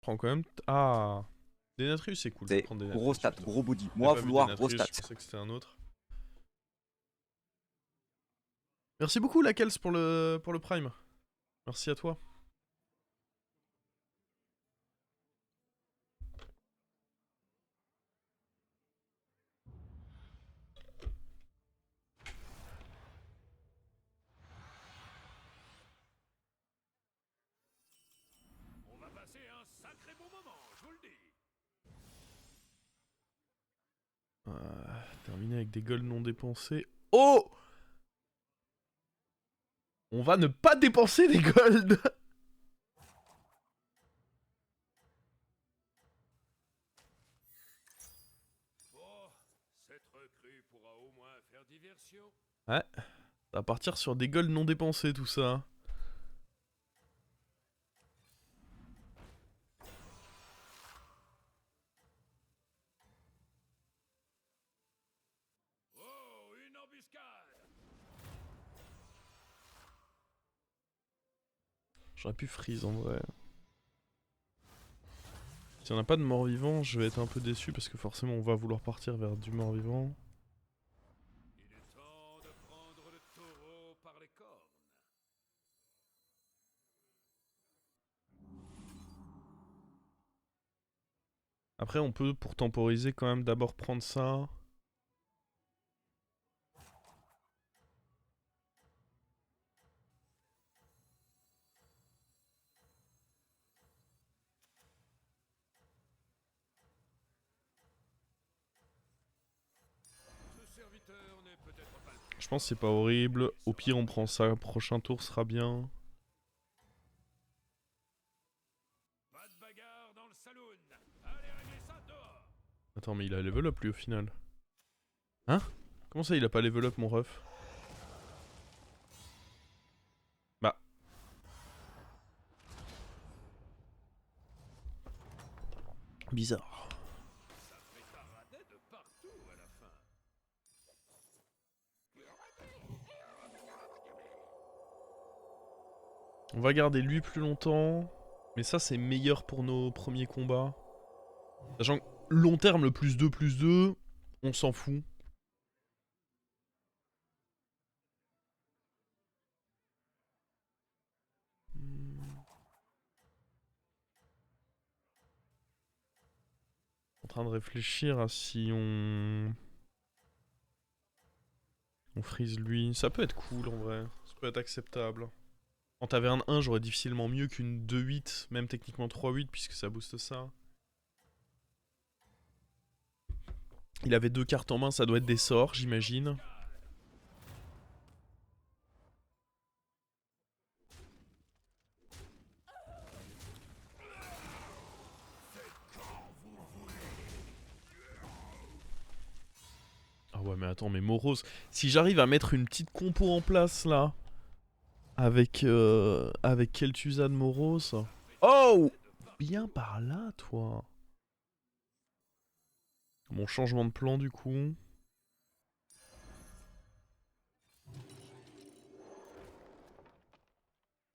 prends quand même... Ah, Denatrius c'est cool, je vais C'est prendre Denatrius. gros stat, justement. gros body. J'avais Moi, pas vu vouloir gros Denatrius, stat. je pensais que c'était un autre. Merci beaucoup Lakels pour le prime. Merci à toi. On va passer un sacré bon moment, je vous le dis. Terminé avec des golds non dépensés. Oh! On va ne pas dépenser des golds. Bon, cette recrue pourra au moins faire diversion. Ouais, ça va partir sur des golds non dépensés tout ça. Oh, une embuscade. J'aurais pu freeze en vrai. Si on n'a pas de mort-vivant, je vais être un peu déçu parce que forcément on va vouloir partir vers du mort-vivant. Il est temps de prendre le taureau par les cornes. Après on peut pour temporiser quand même d'abord prendre ça. Ce serviteur n'est peut-être pas le plus Je pense que c'est pas horrible. Au pire on prend ça, prochain tour sera bien. pas de bagarre dans le saloon. Allez régler ça dehors. Attends mais il a level up lui au final. Hein? Comment ça il a pas level up mon ref? Bah. Bizarre. Ça pétaradait de partout à la fin. On va garder lui plus longtemps. Mais ça c'est meilleur pour nos premiers combats. Sachant que long terme le +2/+2, on s'en fout. En train de réfléchir à si on freeze lui. Ça peut être cool en vrai. Ça peut être acceptable. En taverne 1, j'aurais difficilement mieux qu'une 2-8, même techniquement 3-8 puisque ça booste ça. Il avait 2 cartes en main, ça doit être des sorts, j'imagine. Ah ouais mais attends, mais Moros, si j'arrive à mettre une petite compo en place là, avec Kel'Thuzad Moros... Oh! Bien par là toi. Mon changement de plan du coup.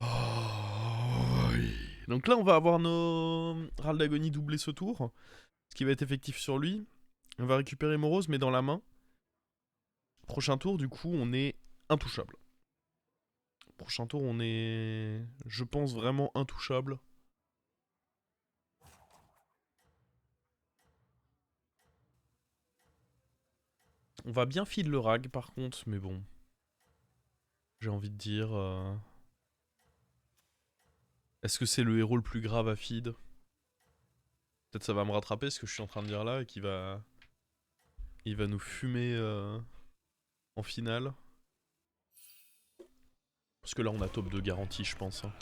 Oh, oui. Donc là on va avoir nos Râles d'Agonie doublés ce tour. Ce qui va être effectif sur lui. On va récupérer Moros mais dans la main. Prochain tour du coup on est intouchable. Prochain tour on est... Je pense vraiment intouchable. On va bien feed le rag par contre, mais bon. J'ai envie de dire... Est-ce que c'est le héros le plus grave à feed? Peut-être ça va me rattraper ce que je suis en train de dire là et qu'il va... Il va nous fumer en finale. Parce que là on a top 2 garantie je pense. Hein.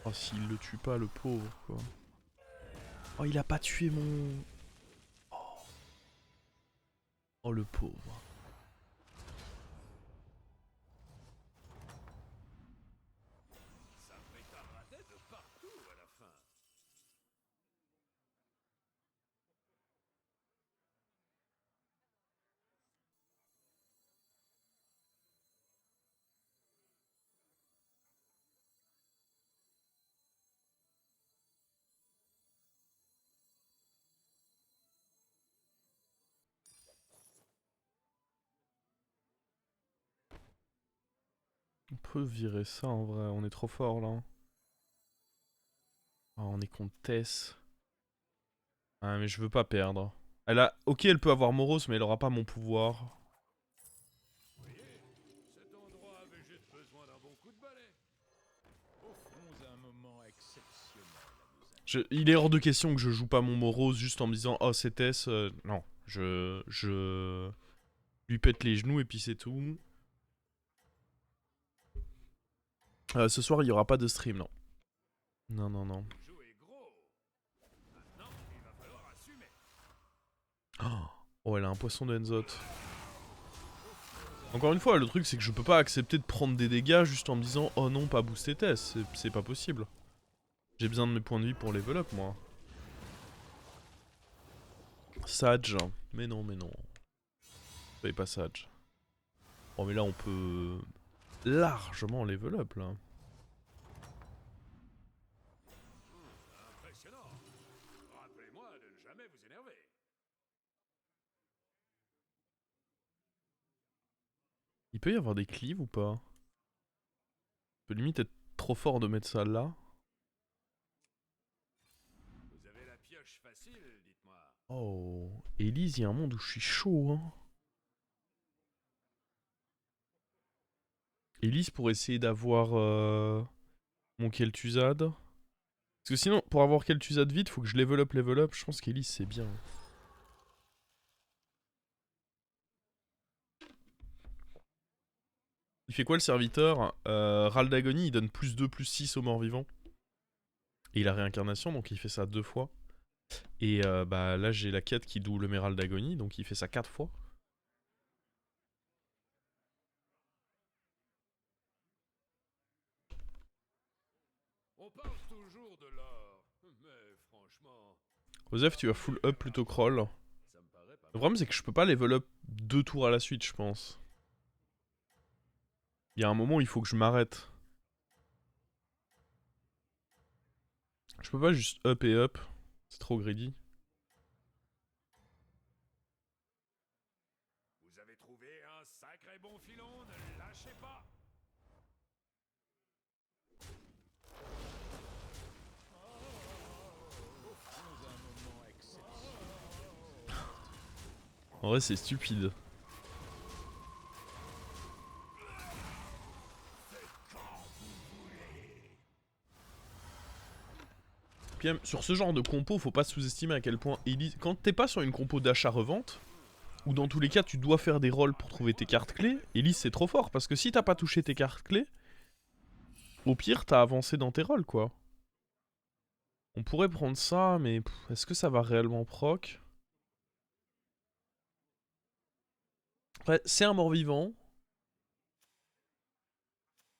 Oh s'il le tue pas le pauvre quoi. Oh il a pas tué mon... Oh le pauvre. Ça pétaradait de partout à la fin. peut virer ça en vrai, on est trop fort là. Ah, on est contre Tess. Ah mais je veux pas perdre. Elle a... Ok, elle peut avoir Moros, mais elle aura pas mon pouvoir. Voyez, cet endroit avait juste besoin d'un bon coup de balai. Offrons un moment exceptionnel à nos amis. Il est hors de question que je joue pas mon Moros juste en me disant oh c'est Tess. Non, je lui pète les genoux et puis c'est tout. Ce soir il y aura pas de stream, non. Non, non, non. Jouez gros. Maintenant, il va falloir assumer. Oh, elle a un poisson de Henzot. Encore une fois, le truc c'est que je peux pas accepter de prendre des dégâts juste en me disant oh non, pas booster Tess. C'est pas possible. J'ai besoin de mes points de vie pour level up, moi. Sage. Mais non, mais non. Soyez pas Sage. Oh, mais là on peut largement level up là. Impressionnant. Rappelez-moi de ne jamais vous énerver. Il peut y avoir des cleaves ou pas? Ça peut limite être trop fort de mettre ça là. Vous avez la pioche facile, dites-moi. Oh, Elise, il y a un monde où je suis chaud, hein. Elise pour essayer d'avoir mon Kel'Thuzad. Parce que sinon, pour avoir Kel'Thuzad vite, faut que je level up, level up. Je pense qu'Elise c'est bien. Il fait quoi le serviteur? Ral d'Agonie, il donne plus 2, plus 6 aux morts vivants. Et il a réincarnation, donc il fait ça 2 fois. Et bah là j'ai la quête qui double mes Ral d'Agonie, donc il fait ça 4 fois. On parle toujours de l'or, mais franchement, Osef, tu vas full up plutôt crawl. ça me paraît pas Le mal. problème c'est que je peux pas level up 2 tours à la suite, je pense. Il y a un moment où il faut que je m'arrête. Je peux pas juste up et up. C'est trop greedy. Vous avez trouvé un sacré bon filon, ne lâchez pas. Offrons un moment exceptionnel. En vrai c'est stupide. Puis même, sur ce genre de compo, faut pas sous-estimer à quel point Elise... Quand t'es pas sur une compo d'achat-revente, ou dans tous les cas tu dois faire des rolls pour trouver tes cartes clés, Elise c'est trop fort, parce que si t'as pas touché tes cartes clés, au pire t'as avancé dans tes rolls quoi. On pourrait prendre ça, mais est-ce que ça va réellement proc? Après, c'est un mort-vivant.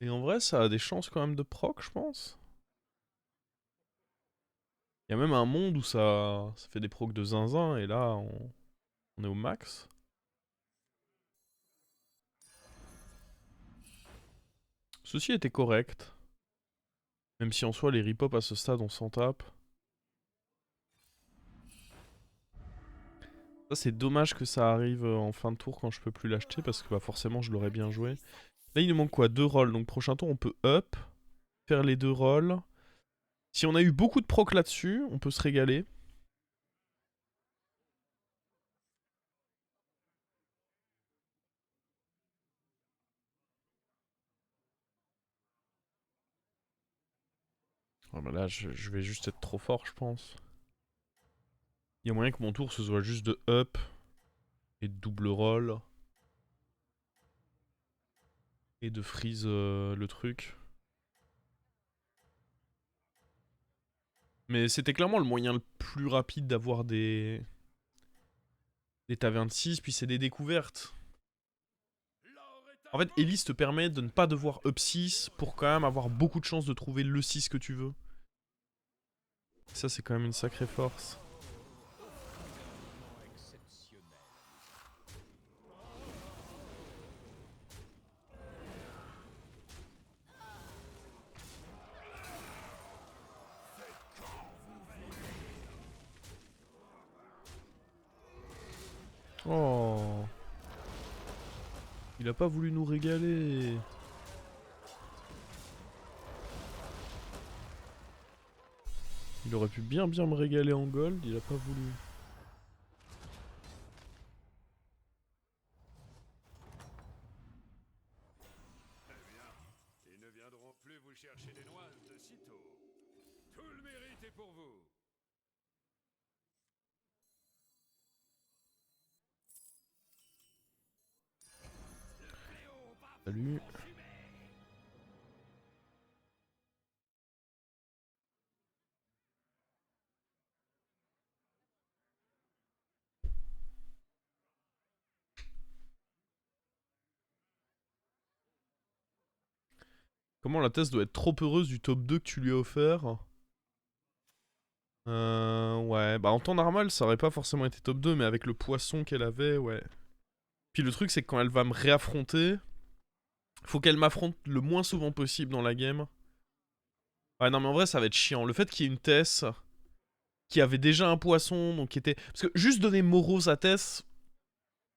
Et en vrai, ça a des chances quand même de proc, je pense. Il y a même un monde où ça fait des procs de zinzin, et là, on est au max. Ceci était correct. Même si en soi, les rip-hop à ce stade, on s'en tape. Ça, c'est dommage que ça arrive en fin de tour quand je peux plus l'acheter, parce que bah, forcément, je l'aurais bien joué. Là, il nous manque quoi? 2 rolls. Donc, prochain tour, on peut up, faire les 2 rolls. Si on a eu beaucoup de proc là-dessus, on peut se régaler. Ah bah là, je vais juste être trop fort, je pense. Il y a moyen que mon tour, ce soit juste de up et de double roll. Et de freeze le truc. Mais c'était clairement le moyen le plus rapide d'avoir des tavernes 6, puis c'est des découvertes. En fait, Elise te permet de ne pas devoir up 6 pour quand même avoir beaucoup de chances de trouver le 6 que tu veux. Ça, c'est quand même une sacrée force. Moment exceptionnel. Oh. Il a pas voulu nous régaler. Il aurait pu bien me régaler en gold, il a pas voulu. Très bien. Ils ne viendront plus vous chercher des noises de sitôt. Tout le mérite est pour vous. Salut. Comment la Tess doit être trop heureuse du top 2 que tu lui as offert. Ouais, bah en temps normal ça aurait pas forcément été top 2, mais avec le poisson qu'elle avait, ouais. Puis le truc c'est que quand elle va me réaffronter, faut qu'elle m'affronte le moins souvent possible dans la game. Ouais non mais en vrai ça va être chiant. Le fait qu'il y ait une Tess qui avait déjà un poisson, donc qui était... Parce que juste donner Moros à Tess,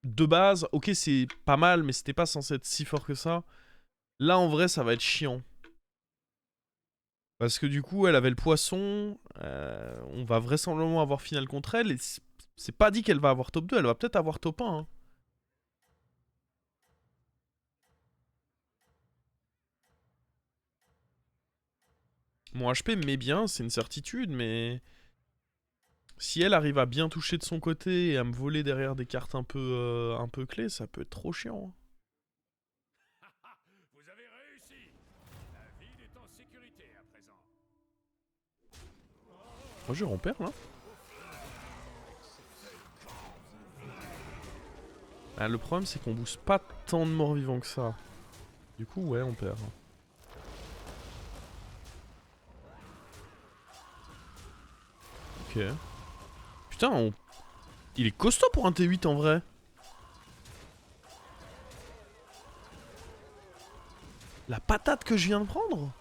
de base, ok c'est pas mal, mais c'était pas censé être si fort que ça. Là en vrai ça va être chiant. Parce que du coup, elle avait le poisson. On va vraisemblablement avoir finale contre elle. Et c'est pas dit qu'elle va avoir top 2. Elle va peut-être avoir top 1. Hein. Mon HP me met bien, c'est une certitude. Mais si elle arrive à bien toucher de son côté et à me voler derrière des cartes un peu clés, ça peut être trop chiant. Vous avez réussi. La ville est en sécurité à présent. Moi, je perd là. Ah, le problème, c'est qu'on booste pas tant de morts vivants que ça. Du coup, ouais, on perd. Ok. Putain, il est costaud pour un T8 en vrai. La patate que je viens de prendre.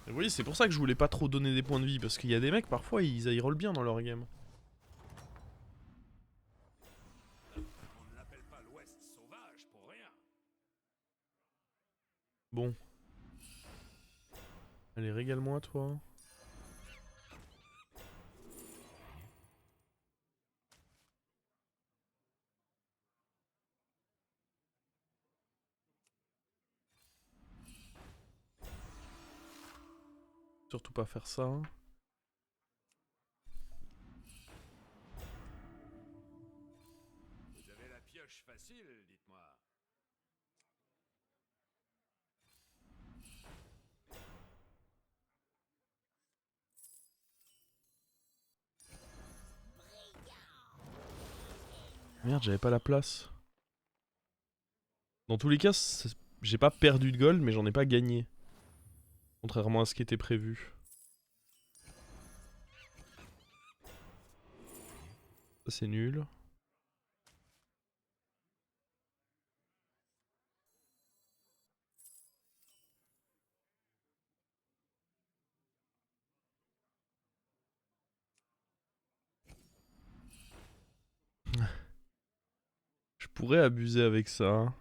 Et vous voyez, c'est pour ça que je voulais pas trop donner des points de vie. Parce qu'il y a des mecs, parfois, ils rollent bien dans leur game. On ne l'appelle pas l'Ouest sauvage pour rien. Bon. Allez, régale-moi, toi. Surtout pas faire ça. Vous avez la pioche facile, dites-moi. Merde, j'avais pas la place. Dans tous les cas, j'ai pas perdu de gold, mais j'en ai pas gagné. Contrairement à ce qui était prévu. Ça, c'est nul. Je pourrais abuser avec ça.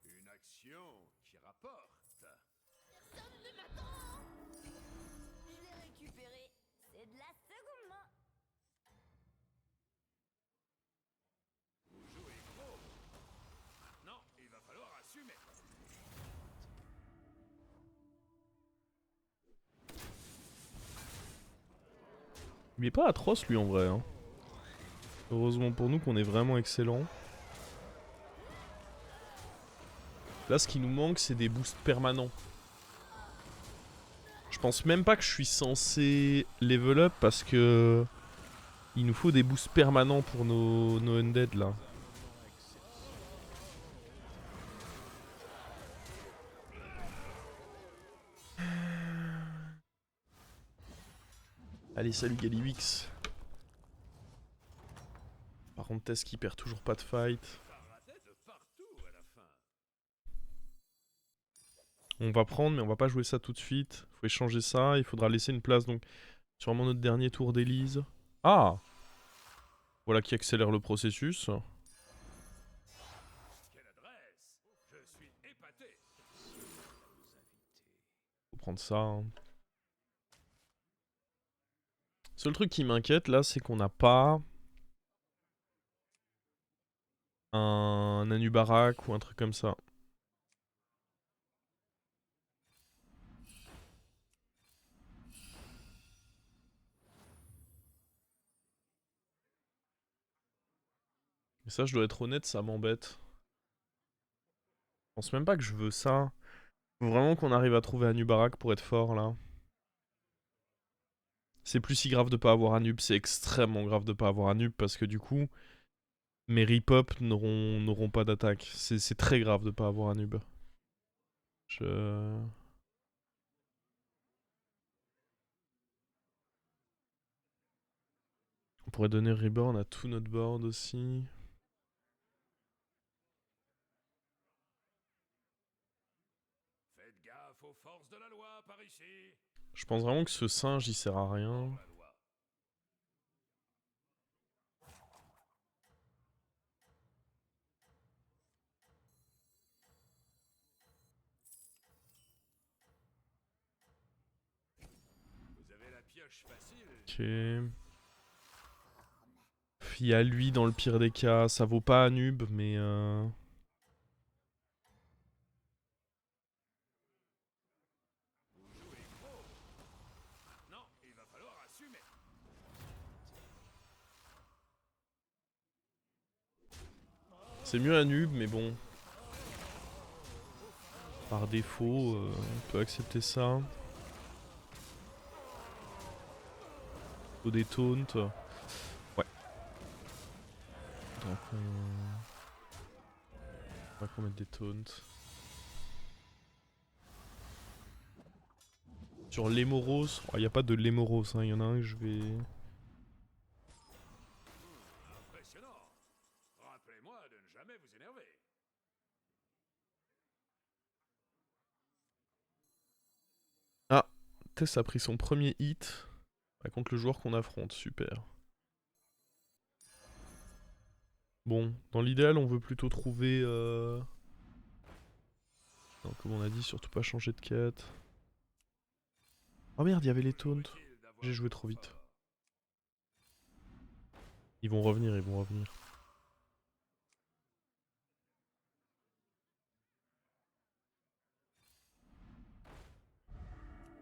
Une action qui rapporte. Personne ne m'attend. Je l'ai récupéré. C'est de la seconde main. Vous jouez gros. Maintenant, il va falloir assumer. Il est pas atroce, lui, en vrai. Hein. Heureusement pour nous qu'on est vraiment excellent. Là, ce qui nous manque, c'est des boosts permanents. Je pense même pas que je suis censé level up parce que... Il nous faut des boosts permanents pour nos undead, là. Allez, salut Galliwix. Par contre, Tess qui perd toujours pas de fight. De partout à la fin. On va prendre, mais on va pas jouer ça tout de suite. Faut échanger ça, il faudra laisser une place donc Sûrement notre dernier tour d'Élise. Ah! Voilà qui accélère le processus. Quelle adresse! Je suis épaté. Faut prendre ça. Hein. Seul truc qui m'inquiète là, c'est qu'on n'a pas un Anubarak ou un truc comme ça. Et ça, je dois être honnête, ça m'embête. Je pense même pas que je veux ça. Faut vraiment qu'on arrive à trouver Anubarak pour être fort là. C'est plus si grave de pas avoir Anub, c'est extrêmement grave de pas avoir Anub parce que du coup, mes rip-hop n'auront pas d'attaque. C'est très grave de pas avoir Anub. Je... On pourrait donner Reborn à tout notre board aussi. Faites gaffe aux forces de la loi par ici. Je pense vraiment que ce singe il sert à rien. La loi. Vous avez la pioche facile. Ok. Il y a lui dans le pire des cas. Ça vaut pas Anub, mais... Vous jouez gros. Maintenant, il va falloir assumer. C'est mieux Anub, mais bon. Par défaut, on peut accepter ça. Faut des taunts. Ouais. Donc on va qu'on mette des taunts. Sur l'Hémoros, il n'y a pas de l'Hémoros, hein. Il y en a un que je vais... Impressionnant. Rappelez-moi de ne jamais vous énerver. Ah, Tess a pris son premier hit. Contre le joueur qu'on affronte, super. Bon, dans l'idéal, on veut plutôt trouver... Non, comme on a dit, surtout pas changer de quête. Oh merde, il y avait les taunts. Utile d'avoir J'ai joué un trop vite. renfort. Ils vont revenir, ils vont revenir.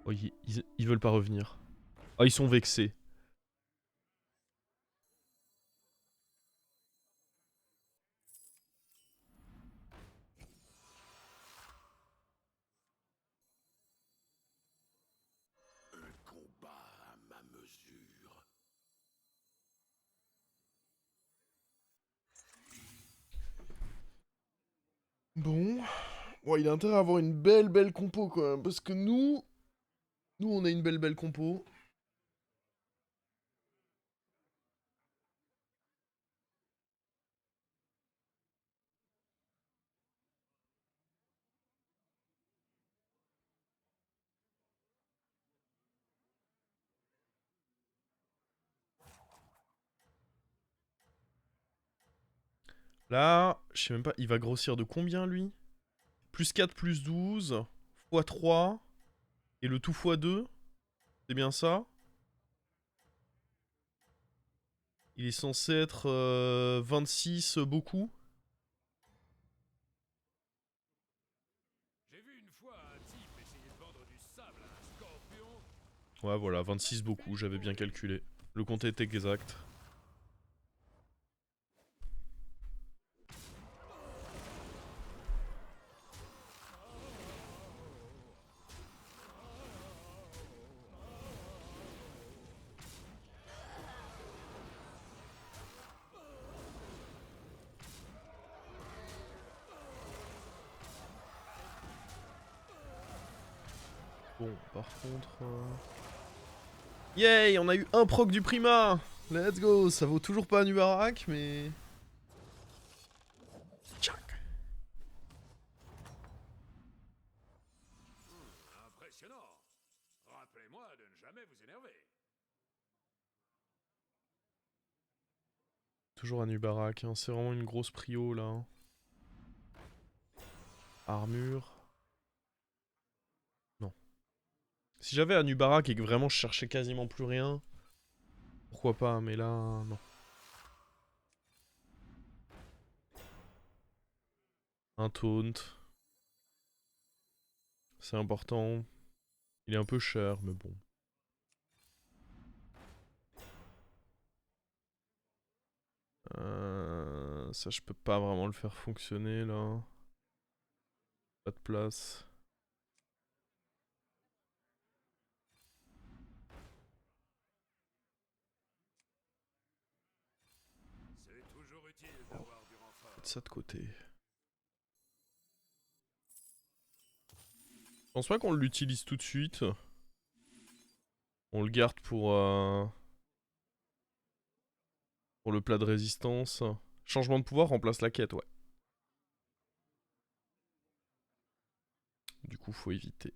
Oh, ils veulent pas revenir. Oh, ils sont vexés. Un combat à ma mesure. Bon. Bon, il a intérêt à avoir une belle compo quand même. Parce que nous on a une belle compo. Là, je sais même pas, il va grossir de combien lui? Plus 4, plus 12, x 3, et le tout x 2. C'est bien ça? Il est censé être 26 beaucoup. J'ai vu une fois un type essayer de vendre du sable à un scorpion. Ouais, voilà, 26 beaucoup, j'avais bien calculé. Le compte est exact. Bon, par contre... Yay, on a eu un proc du Prima. Let's go, ça vaut toujours pas un Nubarak, mais... Tchac. Impressionnant. Rappelez-moi de ne jamais vous énerver. toujours Anubarak, hein. C'est vraiment une grosse prio là. Hein. Armure. Non. Si j'avais Anubarak et que vraiment je cherchais quasiment plus rien, pourquoi pas, mais là, non. Un taunt. C'est important. Il est un peu cher, mais bon. Ça, je peux pas vraiment le faire fonctionner là. Pas de place. C'est toujours utile d'avoir du renfort. Mettre ça de côté. Je pense pas qu'on l'utilise tout de suite. On le garde pour le plat de résistance. Changement de pouvoir remplace la quête, ouais. Du coup, faut éviter.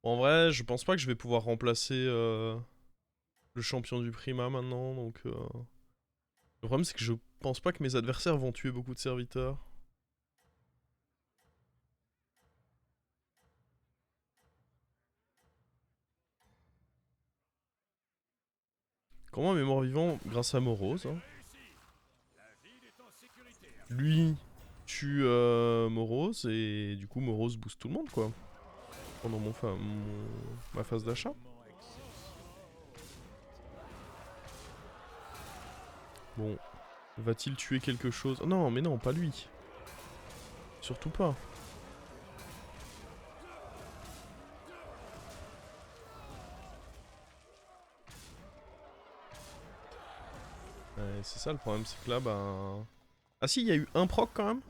En vrai, je pense pas que je vais pouvoir remplacer le champion du Prima maintenant, donc... Le problème, c'est que je pense pas que mes adversaires vont tuer beaucoup de serviteurs. Comment mes morts vivants grâce à Morose. Hein. Lui tue Morose et du coup Morose booste tout le monde quoi. Pendant ma phase d'achat. Bon. Va-t-il tuer quelque chose? Non mais non, pas lui. Surtout pas. Ouais, c'est ça le problème, c'est que là, ben... Ah si, il y a eu un proc quand même.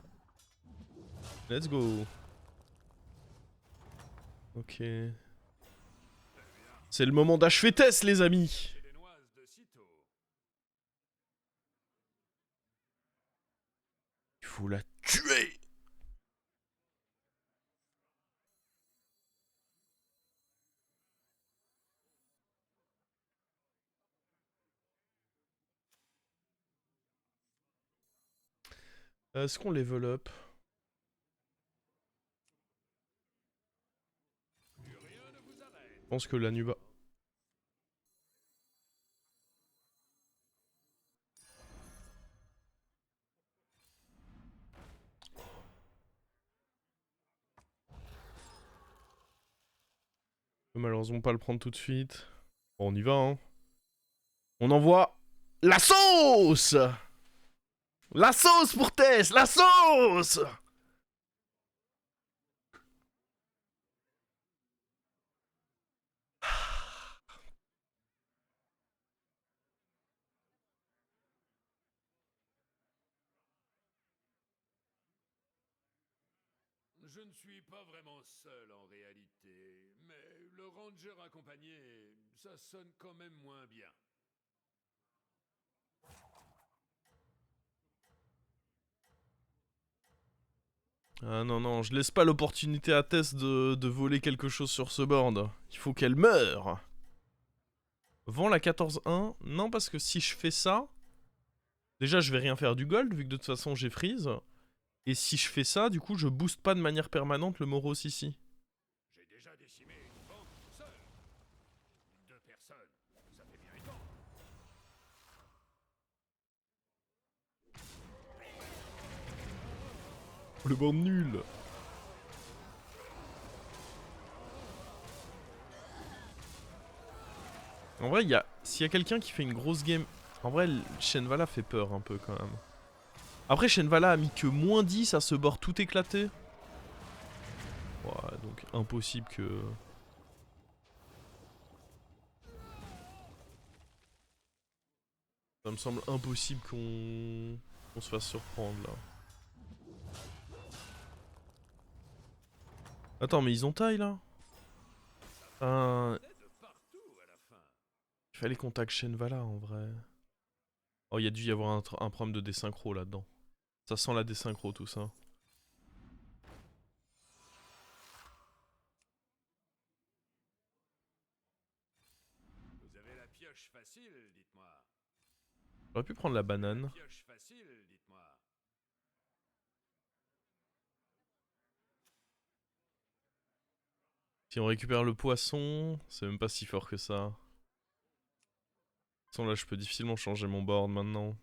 Let's go. Ok. C'est le moment d'achever Tess, les amis. Il faut la tuer. Est-ce qu'on level up? Je pense que la Nuba... Malheureusement pas le prendre tout de suite. Bon, on y va, hein. On envoie la sauce. La sauce pour Tess, la sauce. Je ne suis pas vraiment seul en réalité, mais le ranger accompagné, ça sonne quand même moins bien. Ah non, non, je laisse pas l'opportunité à Tess de voler quelque chose sur ce board. Il faut qu'elle meure. Vends la 14-1. Non, parce que si je fais ça... Déjà, je vais rien faire du gold, vu que de toute façon, j'ai freeze. Et si je fais ça, du coup, je booste pas de manière permanente le Moros ici. J'ai déjà décimé une banque tout seul. 2 personnes, ça fait bien étant. Le board nul. En vrai, s'il y a quelqu'un qui fait une grosse game... En vrai, Shenvala fait peur un peu quand même. Après, Shenvala a mis que -10 à ce board tout éclaté. Ouais, donc impossible que... Ça me semble impossible qu'on se fasse surprendre là. Attends, mais ils ont taille là? Il fallait qu'on tag Shenvala en vrai. Oh, il y a dû y avoir un problème de désynchro là-dedans. Ça sent la désynchro tout ça. pioche facile, dites-moi. J'aurais pu prendre la banane. Pioche facile, dites-moi. Si on récupère le poisson, c'est même pas si fort que ça. De toute façon, là, je peux difficilement changer mon board maintenant.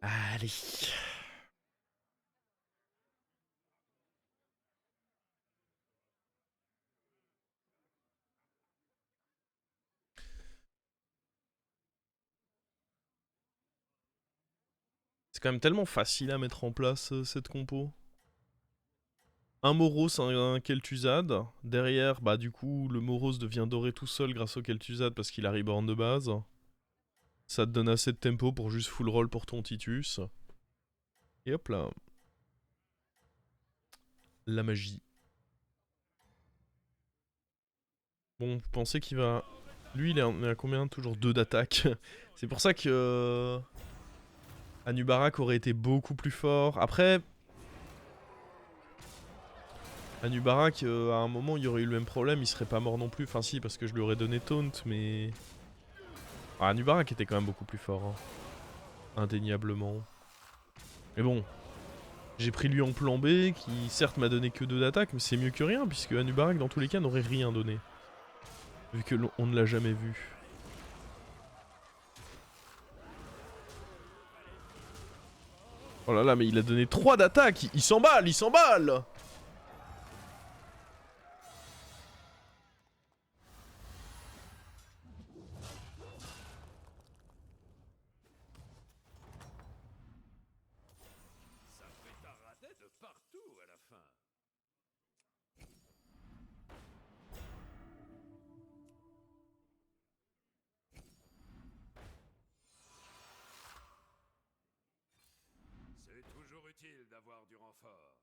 Allez. C'est quand même tellement facile à mettre en place cette compo. Un Moros, un Kel'Thuzad. Derrière, bah du coup, le Moros devient doré tout seul grâce au Kel'Thuzad parce qu'il a reborn de base. Ça te donne assez de tempo pour juste full roll pour ton Titus. Et hop là. La magie. Bon, vous pensez qu'il va... Lui, il est à combien? Toujours 2 d'attaque. C'est pour ça que... Anubarak aurait été beaucoup plus fort. Après... Anubarak, à un moment, il y aurait eu le même problème. Il serait pas mort non plus. Enfin si, parce que je lui aurais donné taunt, mais... Ah, Anubarak était quand même beaucoup plus fort. Hein. Indéniablement. Mais bon... J'ai pris lui en plan B, qui certes m'a donné que 2 d'attaque, mais c'est mieux que rien, puisque Anubarak, dans tous les cas, n'aurait rien donné. Vu que on ne l'a jamais vu. Oh là là, mais il a donné 3 d'attaque. Il s'emballe, il s'emballe. Ça pétaradait de partout à la fin. C'est toujours utile d'avoir du renfort.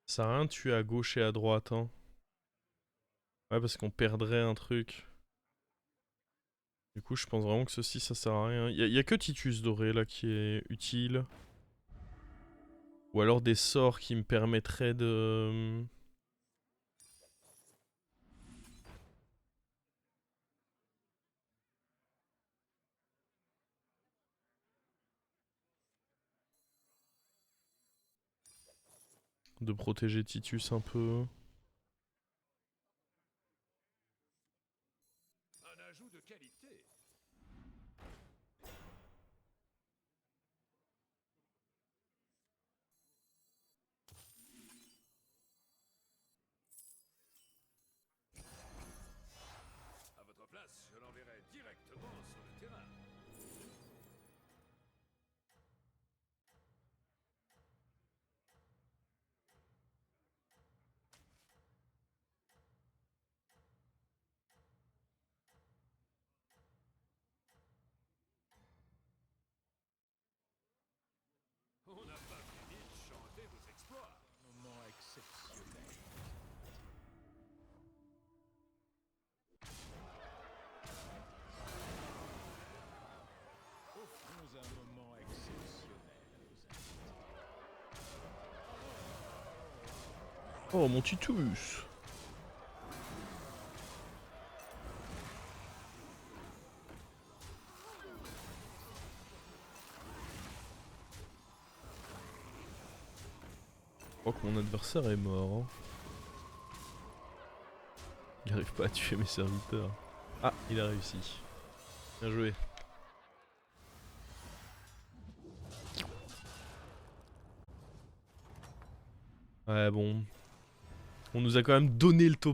Ça a rien tué à gauche et à droite, hein. Ouais, parce qu'on perdrait un truc. Du coup, je pense vraiment que ceci, ça sert à rien. Y a que Titus doré, là, qui est utile. Ou alors des sorts qui me permettraient de... de protéger Titus un peu. Un ajout de qualité. À votre place, je l'enverrai directement sur le terrain. On n'a pas fini de chanter vos exploits. Moment exceptionnel. Offrons un moment exceptionnel à nos invités. Oh, mon Titus. Je crois que mon adversaire est mort. Hein. Il n'arrive pas à tuer mes serviteurs. Ah, il a réussi. Bien joué. Ouais, bon. On nous a quand même donné le top